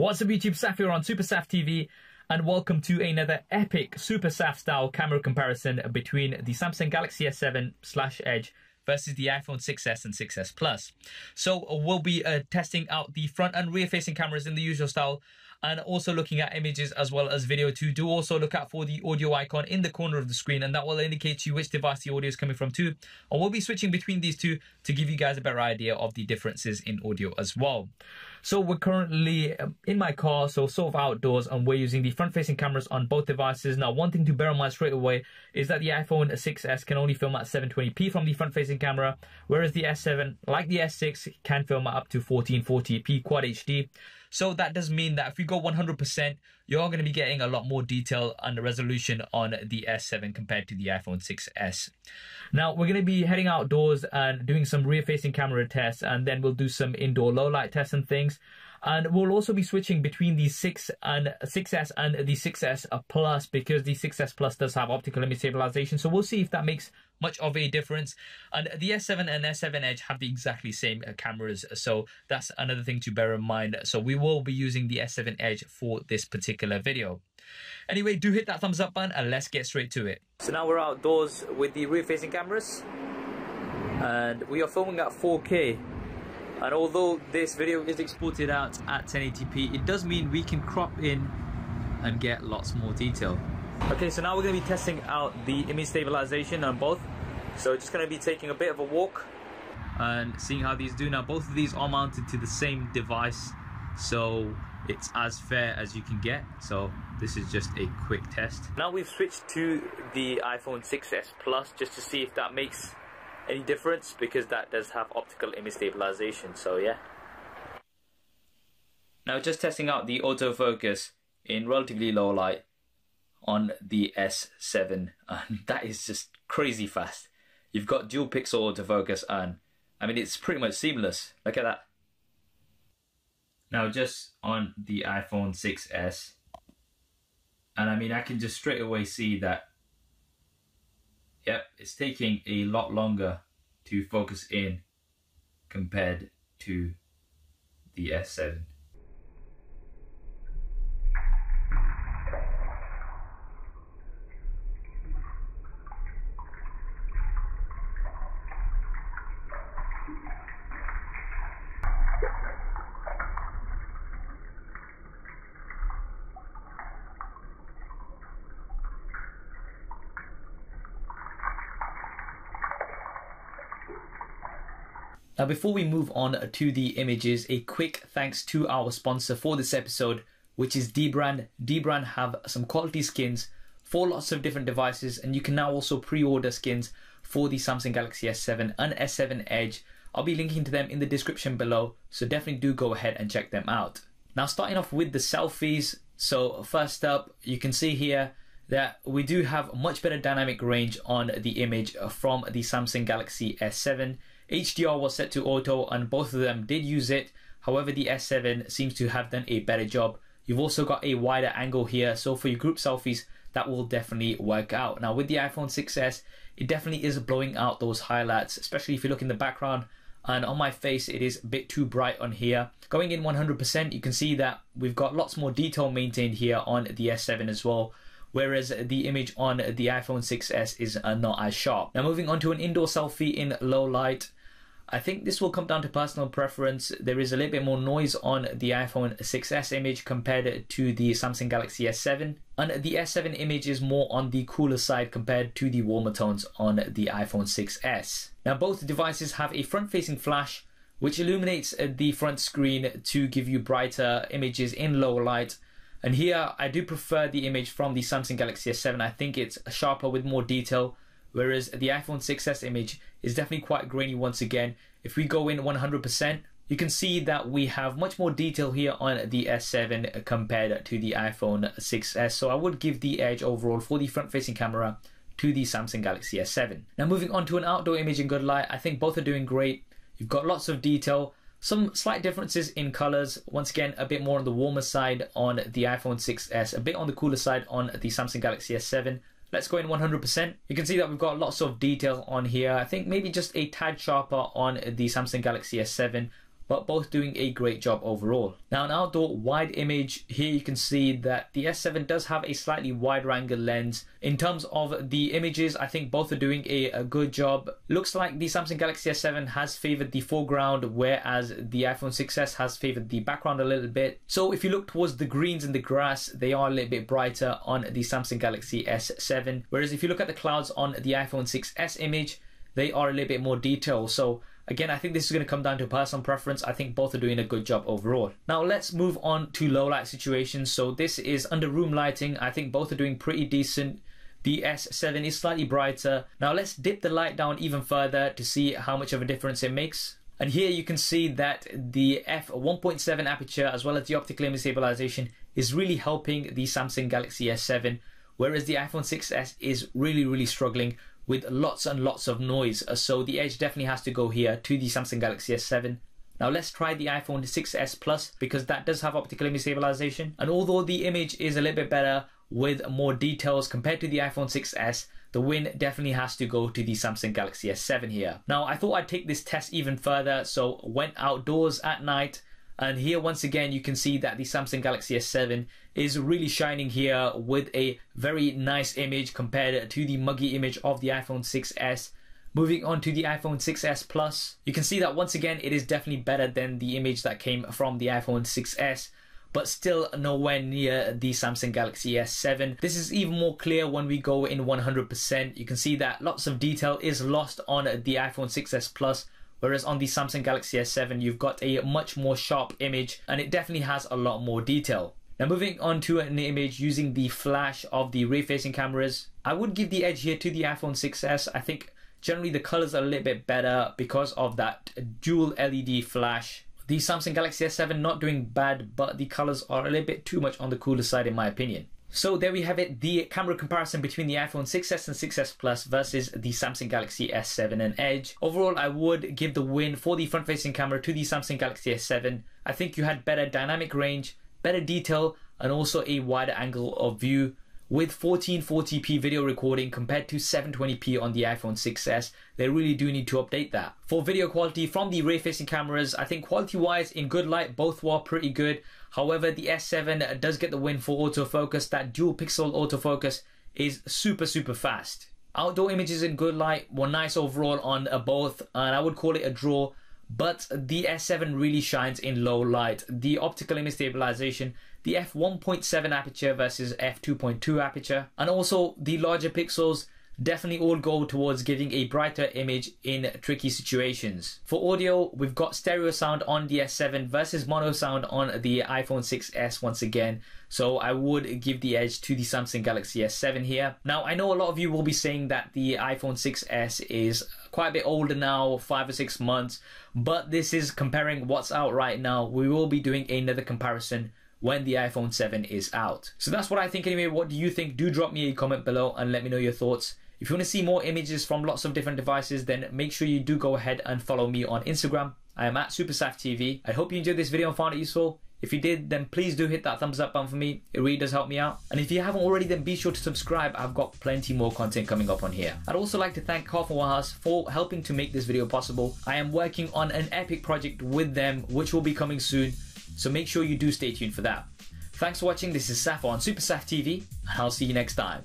What's up YouTube, Saf here on SuperSaf TV, and welcome to another epic SuperSaf style camera comparison between the Samsung Galaxy S7/Edge versus the iPhone 6s and 6s Plus. So we'll be testing out the front and rear facing cameras in the usual style, and also looking at images as well as video too. Do also look out for the audio icon in the corner of the screen, and that will indicate to you which device the audio is coming from too. And we'll be switching between these two to give you guys a better idea of the differences in audio as well. So we're currently in my car, so sort of outdoors, and we're using the front-facing cameras on both devices. Now, one thing to bear in mind straight away is that the iPhone 6s can only film at 720p from the front-facing camera, whereas the S7, like the S6, can film at up to 1440p Quad HD. So that does mean that if we go 100%, you're going to be getting a lot more detail and resolution on the S7 compared to the iPhone 6s. Now, we're going to be heading outdoors and doing some rear-facing camera tests, and then we'll do some indoor low-light tests and things. And we'll also be switching between the 6s and the 6s Plus, because the 6s Plus does have optical image stabilization. So we'll see if that makes much of a difference. And the S7 and S7 Edge have the exactly same cameras, so that's another thing to bear in mind. So we will be using the S7 Edge for this particular video. Anyway, do hit that thumbs up button and let's get straight to it. So now we're outdoors with the rear-facing cameras, and we are filming at 4K. And although this video is exported out at 1080p, it does mean we can crop in and get lots more detail. Okay, so now we're going to be testing out the image stabilization on both. So just going to be taking a bit of a walk and seeing how these do. Now, both of these are mounted to the same device, so it's as fair as you can get. So this is just a quick test. Now we've switched to the iPhone 6s Plus just to see if that makes any difference, because that does have optical image stabilization. So yeah. Now just testing out the autofocus in relatively low light on the S7, and that is just crazy fast. You've got dual pixel autofocus, and I mean, it's pretty much seamless. Look at that. Now just on the iPhone 6s, and I mean, I can just straight away see that, yep, it's taking a lot longer to focus in compared to the S7. Now, before we move on to the images, a quick thanks to our sponsor for this episode, which is Dbrand. Dbrand have some quality skins for lots of different devices, and you can now also pre-order skins for the Samsung Galaxy S7 and S7 Edge. I'll be linking to them in the description below, so definitely do go ahead and check them out. Now, starting off with the selfies. So first up, you can see here that we do have much better dynamic range on the image from the Samsung Galaxy S7. HDR was set to auto, and both of them did use it. However, the S7 seems to have done a better job. You've also got a wider angle here, so for your group selfies, that will definitely work out. Now, with the iPhone 6s, it definitely is blowing out those highlights, especially if you look in the background. And on my face, it is a bit too bright on here. Going in 100%, you can see that we've got lots more detail maintained here on the S7 as well, whereas the image on the iPhone 6s is not as sharp. Now, moving on to an indoor selfie in low light. I think this will come down to personal preference. There is a little bit more noise on the iPhone 6s image compared to the Samsung Galaxy S7. And the S7 image is more on the cooler side compared to the warmer tones on the iPhone 6s. Now, both devices have a front-facing flash, which illuminates the front screen to give you brighter images in low light. And here, I do prefer the image from the Samsung Galaxy S7. I think it's sharper with more detail, whereas the iPhone 6s image is definitely quite grainy once again. If we go in 100%, you can see that we have much more detail here on the S7 compared to the iPhone 6s. So I would give the edge overall for the front-facing camera to the Samsung Galaxy S7. Now, moving on to an outdoor image in good light, I think both are doing great. You've got lots of detail. Some slight differences in colors. Once again, a bit more on the warmer side on the iPhone 6s, a bit on the cooler side on the Samsung Galaxy S7. Let's go in 100%. You can see that we've got lots of detail on here. I think maybe just a tad sharper on the Samsung Galaxy S7. but both doing a great job overall. Now, an outdoor wide image, here you can see that the S7 does have a slightly wider angle lens. In terms of the images, I think both are doing a good job. Looks like the Samsung Galaxy S7 has favored the foreground, whereas the iPhone 6s has favored the background a little bit. So if you look towards the greens in the grass, they are a little bit brighter on the Samsung Galaxy S7, whereas if you look at the clouds on the iPhone 6s image, they are a little bit more detailed. So again, I think this is going to come down to personal preference. I think both are doing a good job overall. Now let's move on to low light situations. So this is under room lighting. I think both are doing pretty decent. The S7 is slightly brighter. Now let's dip the light down even further to see how much of a difference it makes. And here you can see that the f1.7 aperture as well as the optical image stabilization is really helping the Samsung Galaxy S7, whereas the iPhone 6s is really struggling with lots and lots of noise. So the edge definitely has to go here to the Samsung Galaxy S7. Now let's try the iPhone 6s Plus, because that does have optical image stabilization. And although the image is a little bit better with more details compared to the iPhone 6s, the win definitely has to go to the Samsung Galaxy S7 here. Now I thought I'd take this test even further, so went outdoors at night. And here once again you can see that the Samsung Galaxy S7 is really shining here with a very nice image compared to the muggy image of the iPhone 6s. Moving on to the iPhone 6s Plus, you can see that once again it is definitely better than the image that came from the iPhone 6s, but still nowhere near the Samsung Galaxy S7. This is even more clear when we go in 100%. You can see that lots of detail is lost on the iPhone 6s Plus, whereas on the Samsung Galaxy S7 you've got a much more sharp image and it definitely has a lot more detail. Now moving on to an image using the flash of the ray-facing cameras, I would give the edge here to the iPhone 6s. I think generally the colors are a little bit better because of that dual LED flash. The Samsung Galaxy S7 not doing bad, but the colors are a little bit too much on the cooler side in my opinion. So there we have it, the camera comparison between the iPhone 6s and 6s Plus versus the Samsung Galaxy S7 and Edge. Overall, I would give the win for the front-facing camera to the Samsung Galaxy S7. I think you had better dynamic range, better detail, and also a wider angle of view with 1440p video recording compared to 720p on the iPhone 6s. They really do need to update that. For video quality from the ray-facing cameras, I think quality-wise in good light both were pretty good. However, the S7 does get the win for autofocus. That dual pixel autofocus is super fast. Outdoor images in good light were nice overall on both, and I would call it a draw. But the S7 really shines in low light. The optical image stabilization, the f1.7 aperture versus f2.2 aperture, and also the larger pixels definitely all go towards giving a brighter image in tricky situations. For audio, we've got stereo sound on the S7 versus mono sound on the iPhone 6s once again. So I would give the edge to the Samsung Galaxy S7 here. Now I know a lot of you will be saying that the iPhone 6s is quite a bit older now, 5 or 6 months, but this is comparing what's out right now. We will be doing another comparison when the iPhone 7 is out. So that's what I think anyway. What do you think? Do drop me a comment below and let me know your thoughts. If you want to see more images from lots of different devices, then make sure you do go ahead and follow me on Instagram. I am at SuperSaf TV. I hope you enjoyed this video and found it useful. If you did, then please do hit that thumbs up button for me. It really does help me out. And if you haven't already, then be sure to subscribe. I've got plenty more content coming up on here. I'd also like to thank Carphone Warehouse for helping to make this video possible. I am working on an epic project with them, which will be coming soon. So make sure you do stay tuned for that. Thanks for watching. This is Saf on SuperSaf TV, and I'll see you next time.